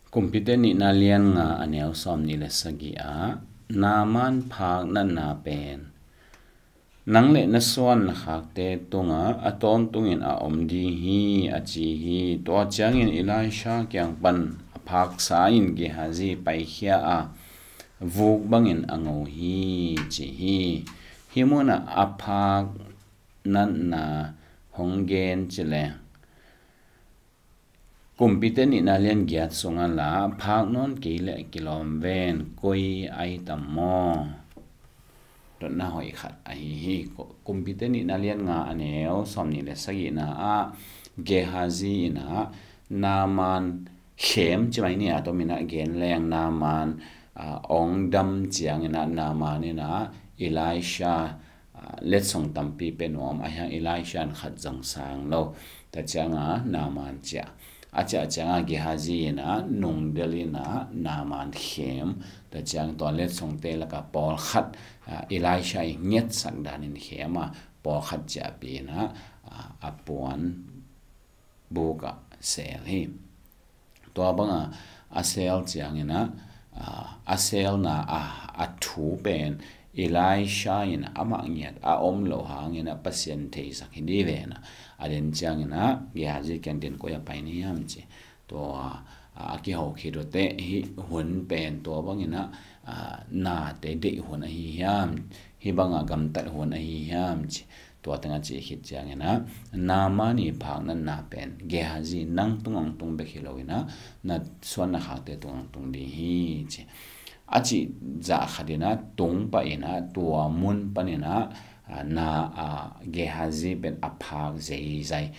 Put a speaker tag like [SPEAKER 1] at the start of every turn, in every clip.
[SPEAKER 1] Kumpite ni na lian nga anel som ni le sagi a naman phaknatna pen nang le na suan na khakte tunga aton tungin a omdi hi achi hi to changin Elisha kyang pan aphak sa in Gahazi pai khia a vuk bangin ango hi chi hi himuna aphak natna honggen chile Kumpite ni na lian giat sunga la phak non kile kilom ven koi ai tammo to na hoi khat ai hi kumpite ni na lian nga aneo som ni le sagi na a Gahazi na naman hiam chimai ni atomina gen leng naman ong dam chiang ina naman ina Elisha let song tampi penom a Elisha khat jang sang lo ta changa naman cha acha changa Gahazi na nung delina naman hiam ta chang to let song te la ka pol khat Elisha nget sak danin hiama pol khat cha pi na apuan buka sel hi to banga asel chang ina asel na athu pen Elisha in amangyat om lo hangina pasien te sak hindi ve na aden chang ina Gahazi kan den ko ya pai ni yam chi to ki ho khi do te hi hun pen to bangina na te de hun hi yam hi banga gam tat hun hi yam chi to tanga chi hit chang ina na mani phaknatna pen Gahazi nang tungong tung be khilowina na suan na khate tungong tung di hi chi achi za khadina tung pa ina tua mun panina na Gahazi pen aphak zai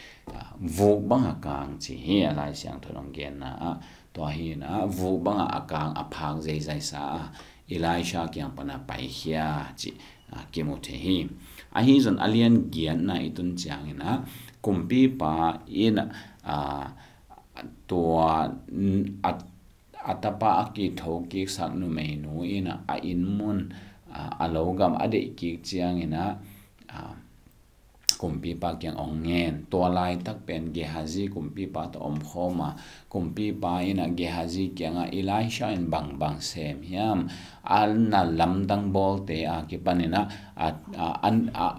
[SPEAKER 1] vuk banga kang chi hi alai siang thonong gen na to hi na vuk banga akang aphak zai sa Elisha kyang pana pai hia chi kemote hi a hi zon alian gian na itun chang ina kumpi pa ina to atapa aki thoki sak nu mai nu ina a in mun alogam ade ki chiang ina kumpi pa kyang ongen to lai tak pen Gahazi kumpi pa to om khoma kumpi pa ina Gahazi kyang Elisha in bang sem hiam al na lamdang bol te a ki panina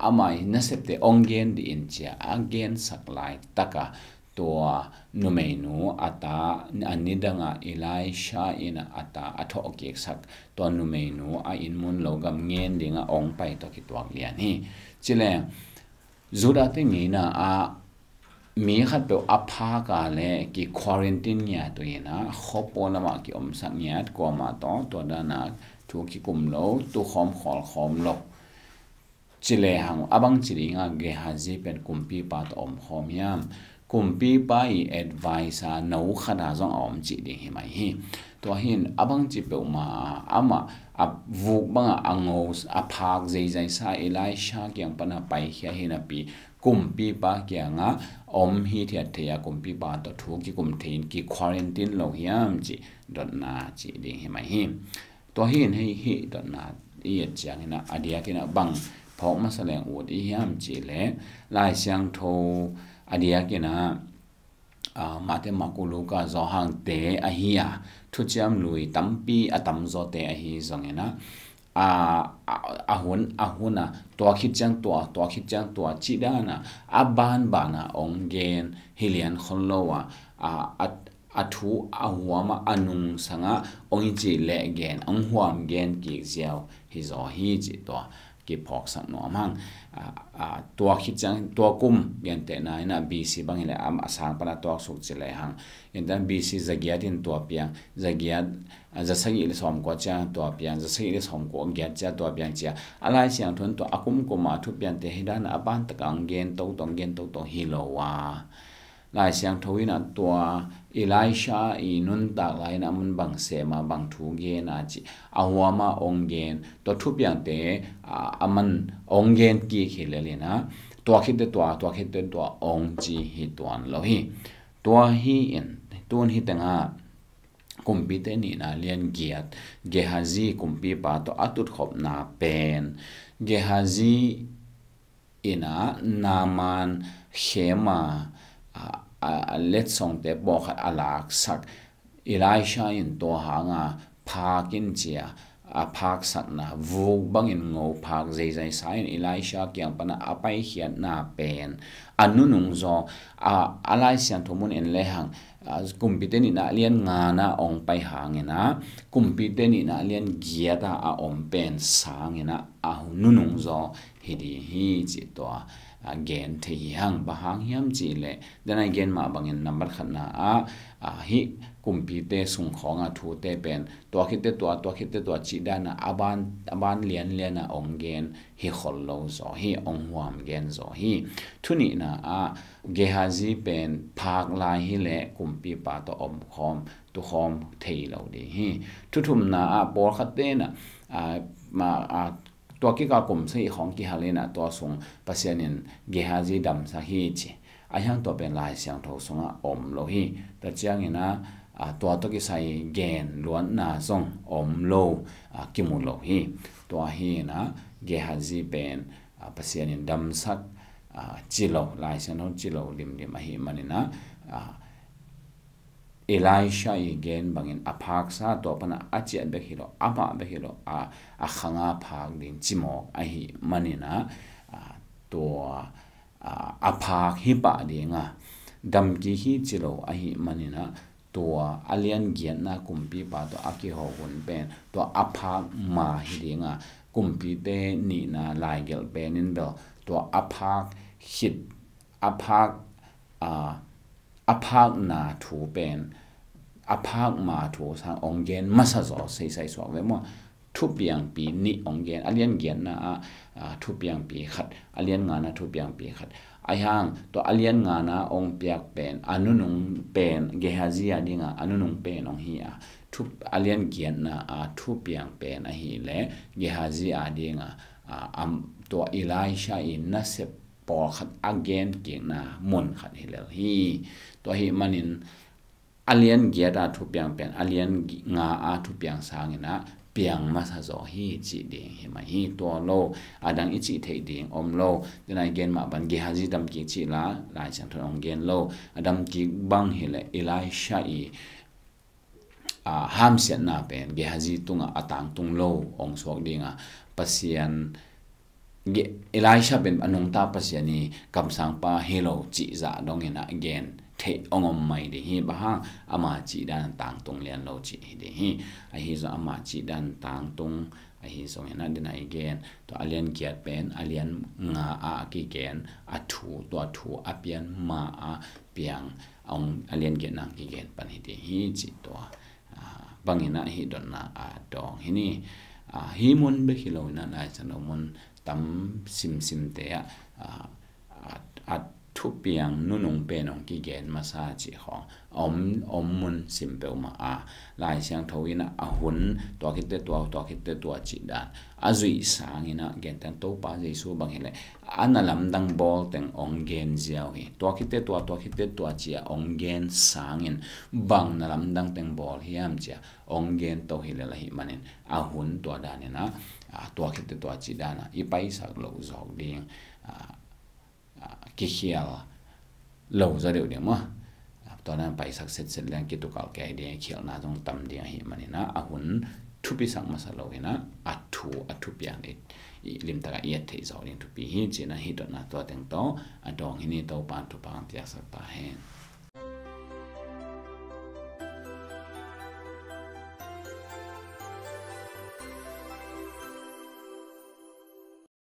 [SPEAKER 1] amai na septe ongen di in chia again saklai taka to numenu ata anidanga Elisha ina ata atho ki sak to numenu a inmun logam ngen dinga ong pai to ki twak lian hi chile zuda te ngina mi khat pe apha ka le ki quarantine nya to ina khopona ma ki om sak nya ko ma to dana thu ki kumlo tu khom khom lo chile hang abang chiringa Gahazi pen kumpi pa to om khom yam kumpi pa I advice no khana zong om chi ding hi mai hi to hin abang chi pe ma ama vuk banga angos aphak zai sa Elisha kyang pana pai hia hi na pi kumpi pa kyanga om hi thia thea kumpi pa to thu ki kum thein ki quarantine lo hiam chi dot na chi ding hi mai hi to hin hi dot na I chang na adia kina bang phok ma saleng ud I hiam chi le lai siang tho adia kina mate makulu ka zo hang te a hiya thu cham lui tampi atam zo te a hi zongena ahuna to khit chang to chidana aban bana ongen hilian khonlowa athu ahuama anung sanga ongi le gen anghuam gen ki ziaw hi zo hi chi to ki phok san no amang to khit chang to kum gen te na ina BC bangile am asang pana to suk chile hang indan BC zagiatin to piang zagiat zasagi le som ko cha to piang zasagi le som ko gyat cha to piang cha alai siang thon to akum ko ma thu pian te hidan aban takang gen to hilowa lai siang thoina to Elisha inun tak lai na mun bang sema bang thu ge na chi awama ongen to thu piang te aman ongen ki khilelina to khit to ong chi hi tuan lo hi to hi in tun hi tanga kumpite ni na lian giat Gahazi kumpi pa to atut khop na pen Gahazi ina naman hema let song te bo khat alak sak Elisha in to hanga phakin chia a phak sakna vu bangin ngo phak zai sain Elisha kyang pana apai hian na pen anunung zo alai sian thomun en le hang kumpiteni na lian nga na ong pai hangena kumpiteni na lian giata a om pen sangena a nunung zo hidi hi chi to again the hang bahang hiam chi le then again ma bangin number khatna hi kumpite sung khonga thu te pen to khite to chi dana aban lian na ongen hi khollo zo hi ong huam gen zo hi thuni na Gahazi pen phak lai hi le kumpi pa to om khom tu khom thei lo de hi thuthum na por khate na to ki ka kum sei khong ki halena to sung pasianin Gahazi dam sa hi chi ayang to pen lai siang tho sunga om lo hi ta chiang ina to ki sai gen luan na song om lo kimulo hi to hi na Gahazi pen pasianin dam sak chilo lai siang chilo lim hi manina Elisha again bangin aphak sa to pana achian be hilo ama be hilo a khanga phak din chimok a hi manina to aphak hi pa dinga dam ki hi chilo a hi manina to alian gian na kumpi pa to aki ho gun pen to aphak ma hi dinga kumpi te ni na lai gel penin bel to aphak hit aphak na thu pen aphak ma thu sang ongen masazo sei so ve mo thu piang pi ni ongen alian gian na thu piang pi khat alian nga na thu piang pi khat ayang to alian nga na ong piak pen anunung pen Gahazi adinga anunung pen ong hi thu alian gian na thu piang pen a hi le Gahazi adinga to Elisha in na se por khat again ki na mon khat hi le hi to hi manin alian giata thu piang pen alian nga thu piang sangina piang masa zo hi chi ding hi ma hi to lo adang ichi thei ding om lo then again ma ban Gahazi dam ki chi la chang thong gen lo adam ki bang hi le Elisha ham sian na pen Gahazi tunga atang tung lo ong sok dinga pasian Elisha ben anong ta pasiani kamsang pa hello chi za dong ina again the ongom mai de hi ba ama chi dan tang tung lian lo chi de hi a hi zo ama chi dan tang tung a hi zo ina din again to alian kiat pen alian nga ki gen thu apian ma piang ong alian gen na ki gen pan hi de hi chi to bangina hi don na dong hi ni hi mun be khilo na na chan mun tam sim te thu piang nunung pen ong ki gen masa chi khong om mun sim pe ma lai siang thoina hun to khite to chi dan azui sangina gen tan to pa jesu bang hele analam dang bol teng ong gen jiao hi to khite to chi ong gen sangin bang nalam dang teng bol hiam cha ong gen to hi le hi manin hun to danina to khite to chi dana i pai sak lo zok ding ki hial lo za deu ding ma to nan pai sak set lang ki to kal ke de khial na jong tam dia hi manina hun thu pi sak masalo ina thu pian ni lim ta ga yet thei zo ling thu pi hi china hi to na to teng to adong hi ni to pan tu pang tia sak ta hen